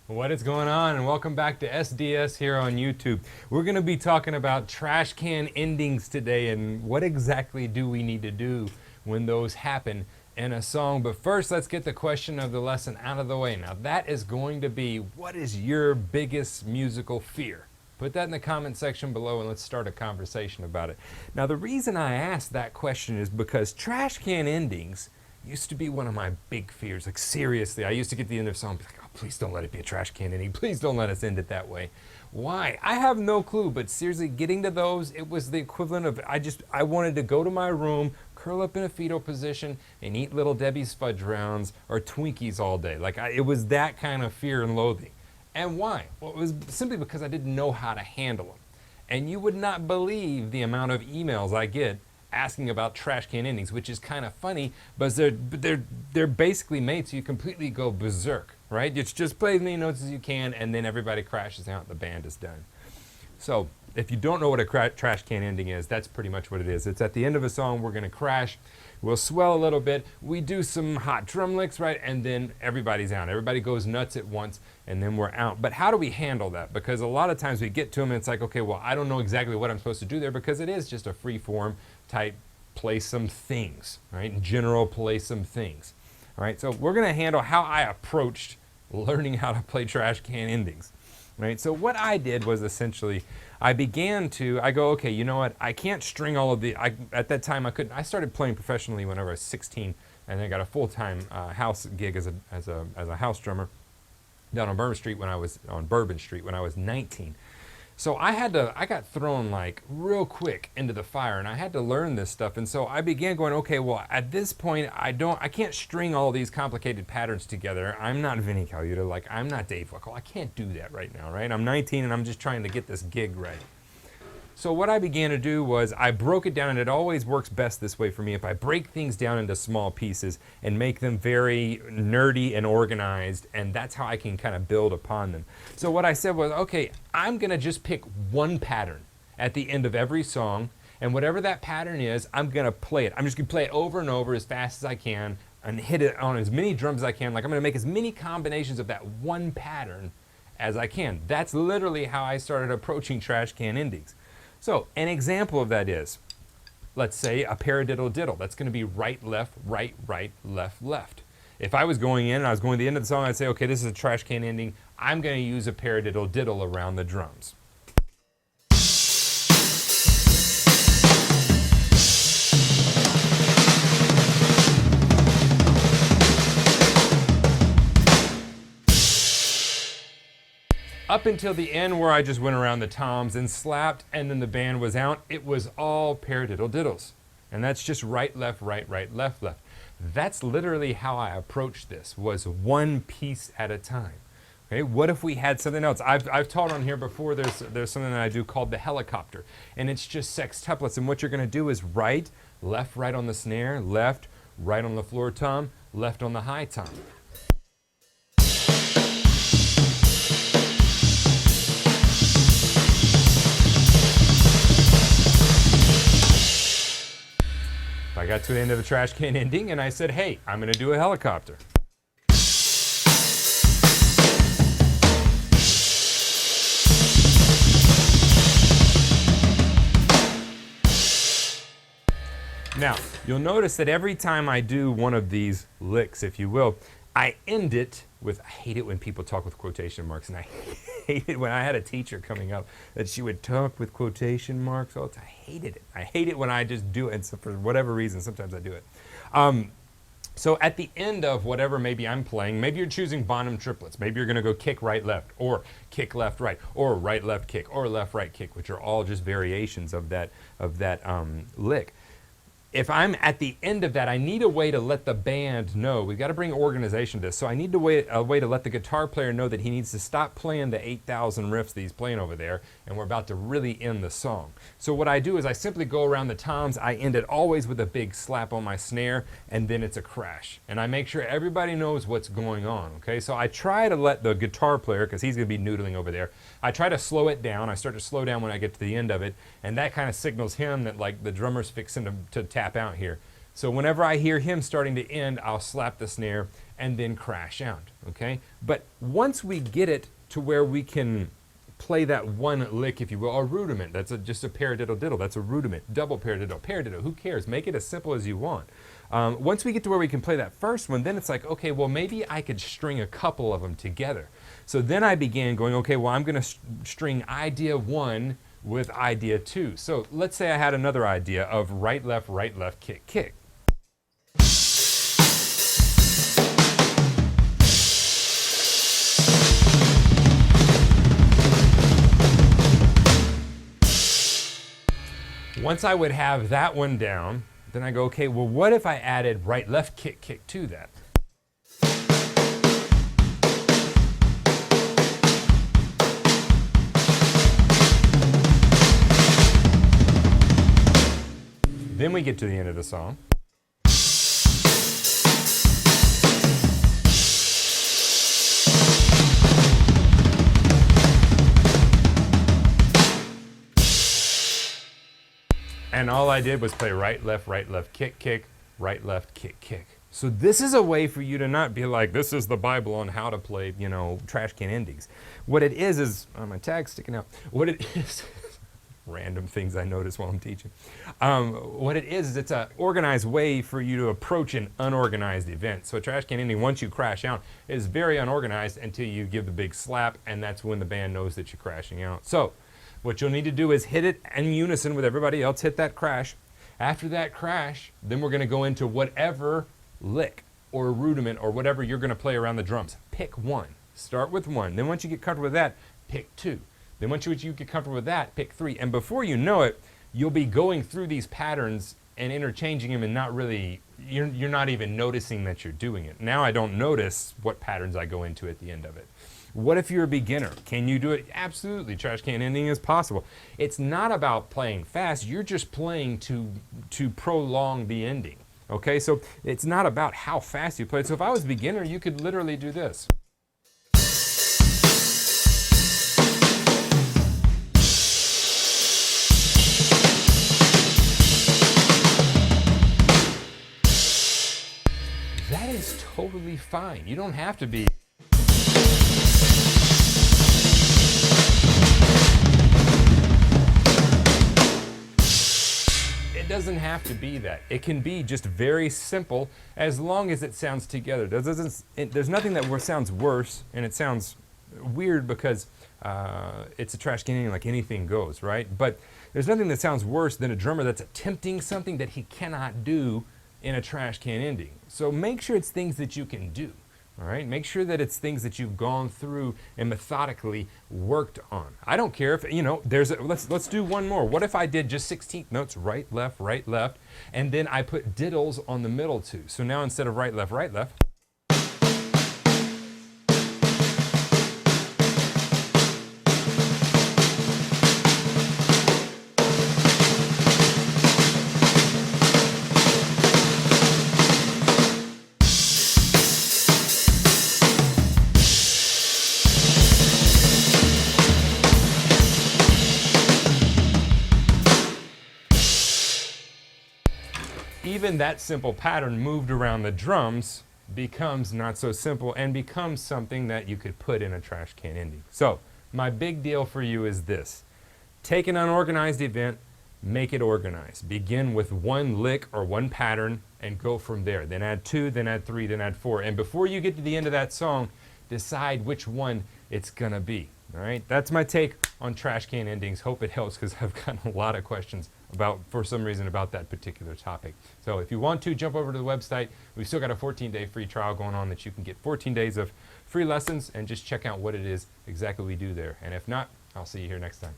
What is going on? And welcome back to SDS here on YouTube. We're going to be talking about trash can endings today and what exactly do we need to do when those happen in a song. But first, let's get the question of the lesson out of the way. Now, that is going to be, what is your biggest musical fear? Put that in the comment section below and let's start a conversation about it. Now, the reason I asked that question is because trash can endings used to be one of my big fears. Like, seriously, I used to get to the end of a song and be like, oh, please don't let it be a trash can ending. Please don't let us end it that way. Why? I have no clue, but seriously, getting to those, it was the equivalent of, I wanted to go to my room, curl up in a fetal position, and eat Little Debbie's fudge rounds or Twinkies all day. Like, it was that kind of fear and loathing. And why? Well, it was simply because I didn't know how to handle them. And you would not believe the amount of emails I get asking about trash can endings, which is kind of funny, but they're basically made so you completely go berserk, right? It's just play as many notes as you can, and then everybody crashes out and the band is done. So if you don't know what a trash can ending is, that's pretty much what it is. It's at the end of a song, we're gonna crash, we'll swell a little bit, we do some hot drum licks, right? And then everybody's out. Everybody goes nuts at once, and then we're out. But how do we handle that? Because a lot of times we get to them and it's like, okay, well, I don't know exactly what I'm supposed to do there because it is just a free form type play some things, right? In general, play some things. All right, so we're gonna handle how I approached learning how to play trash can endings. Right, so what I did was essentially, I go, okay, you know what, I can't string all of the, at that time I started playing professionally whenever I was 16, and I got a full-time house gig as a house drummer down on Bourbon Street when I was 19. So I got thrown like real quick into the fire and I had to learn this stuff. And so I began going, okay, well, at this point, I can't string all these complicated patterns together. I'm not Vinnie Colaiuta, like I'm not Dave Weckl. I can't do that right now, right? I'm 19 and I'm just trying to get this gig right. So what I began to do was I broke it down, and it always works best this way for me if I break things down into small pieces and make them very nerdy and organized, and that's how I can kind of build upon them. So what I said was, okay, I'm gonna just pick one pattern at the end of every song, and whatever that pattern is, I'm gonna play it. I'm just gonna play it over and over as fast as I can and hit it on as many drums as I can. Like, I'm gonna make as many combinations of that one pattern as I can. That's literally how I started approaching trash can endings. So an example of that is, let's say a paradiddle diddle. That's going to be right, left, left, left. If I was going in and I was going to the end of the song, I'd say, okay, this is a trash can ending. I'm going to use a paradiddle diddle around the drums. Up until the end where I just went around the toms and slapped and then the band was out, it was all paradiddle diddles. And that's just right, left, left, left. That's literally how I approached this, was one piece at a time. Okay, what if we had something else? I've taught on here before, there's something that I do called the helicopter. And it's just sextuplets. And what you're gonna do is right on the snare, left, right on the floor tom, left on the high tom. I got to the end of the trash can ending and I said, hey, I'm gonna do a helicopter. Now, you'll notice that every time I do one of these licks, if you will, I end it with, I hate it when people talk with quotation marks, and I hate it when I had a teacher coming up that she would talk with quotation marks all the time. I hated it. I hate it when I just do it, and so for whatever reason, sometimes I do it. So at the end of whatever maybe I'm playing, maybe you're choosing Bonham triplets. Maybe you're gonna go kick right left, or kick left right, or right left kick, or left right kick, which are all just variations of that lick. If I'm at the end of that, I need a way to let the band know. We've got to bring organization to this. So I need a way to let the guitar player know that he needs to stop playing the 8,000 riffs that he's playing over there, and we're about to really end the song. So what I do is I simply go around the toms. I end it always with a big slap on my snare, and then it's a crash. And I make sure everybody knows what's going on, okay? So I try to let the guitar player, because he's going to be noodling over there, I try to slow it down. I start to slow down when I get to the end of it, and that kind of signals him that, like, the drummer's fixing to tap out here. So whenever I hear him starting to end, I'll slap the snare and then crash out, okay? But once we get it to where we can play that one lick, if you will, a rudiment, that's just a paradiddle diddle, that's a rudiment, double paradiddle, who cares? Make it as simple as you want. Once we get to where we can play that first one, then it's like, okay, well, maybe I could string a couple of them together. So then I began going, okay, well, I'm going to string idea 1 with idea 2. So let's say I had another idea of right, left, kick, kick. Once I would have that one down, then I go, okay, well, what if I added right, left, kick, kick to that? Then we get to the end of the song. And all I did was play right, left, kick, kick, right, left, kick, kick. So this is a way for you to not be like, this is the Bible on how to play, you know, trash can endings. What it is my tag's sticking out. What it is, random things I notice while I'm teaching. What it is it's an organized way for you to approach an unorganized event. So a trash can ending, once you crash out, is very unorganized until you give the big slap, and that's when the band knows that you're crashing out. So what you'll need to do is hit it in unison with everybody else, hit that crash. After that crash, then we're gonna go into whatever lick or rudiment or whatever you're gonna play around the drums. Pick one, start with one. Then once you get comfortable with that, pick two. Then once you get comfortable with that, pick three. And before you know it, you'll be going through these patterns and interchanging them and not really, you're not even noticing that you're doing it. Now I don't notice what patterns I go into at the end of it. What if you're a beginner? Can you do it? Absolutely, trash can ending is possible. It's not about playing fast, you're just playing to prolong the ending. Okay, so it's not about how fast you play. So if I was a beginner, you could literally do this. That is totally fine. You don't have to be. It doesn't have to be that. It can be just very simple as long as it sounds together. There's nothing that sounds worse, and it sounds weird because it's a trash can ending, like anything goes, right? But there's nothing that sounds worse than a drummer that's attempting something that he cannot do in a trash can ending. So make sure it's things that you can do. All right, make sure that it's things that you've gone through and methodically worked on. I don't care if, you know, let's do one more. What if I did just 16th notes, right, left, and then I put diddles on the middle too. So now instead of right, left, even that simple pattern moved around the drums becomes not so simple and becomes something that you could put in a trash can ending. So my big deal for you is this. Take an unorganized event, make it organized. Begin with one lick or one pattern and go from there. Then add two, then add three, then add four. And before you get to the end of that song, decide which one it's gonna be. All right, that's my take on trash can endings. Hope it helps because I've gotten a lot of questions for some reason about that particular topic. So if you want to, jump over to the website. We've still got a 14-day free trial going on that you can get 14 days of free lessons and just check out what it is exactly we do there. And if not, I'll see you here next time.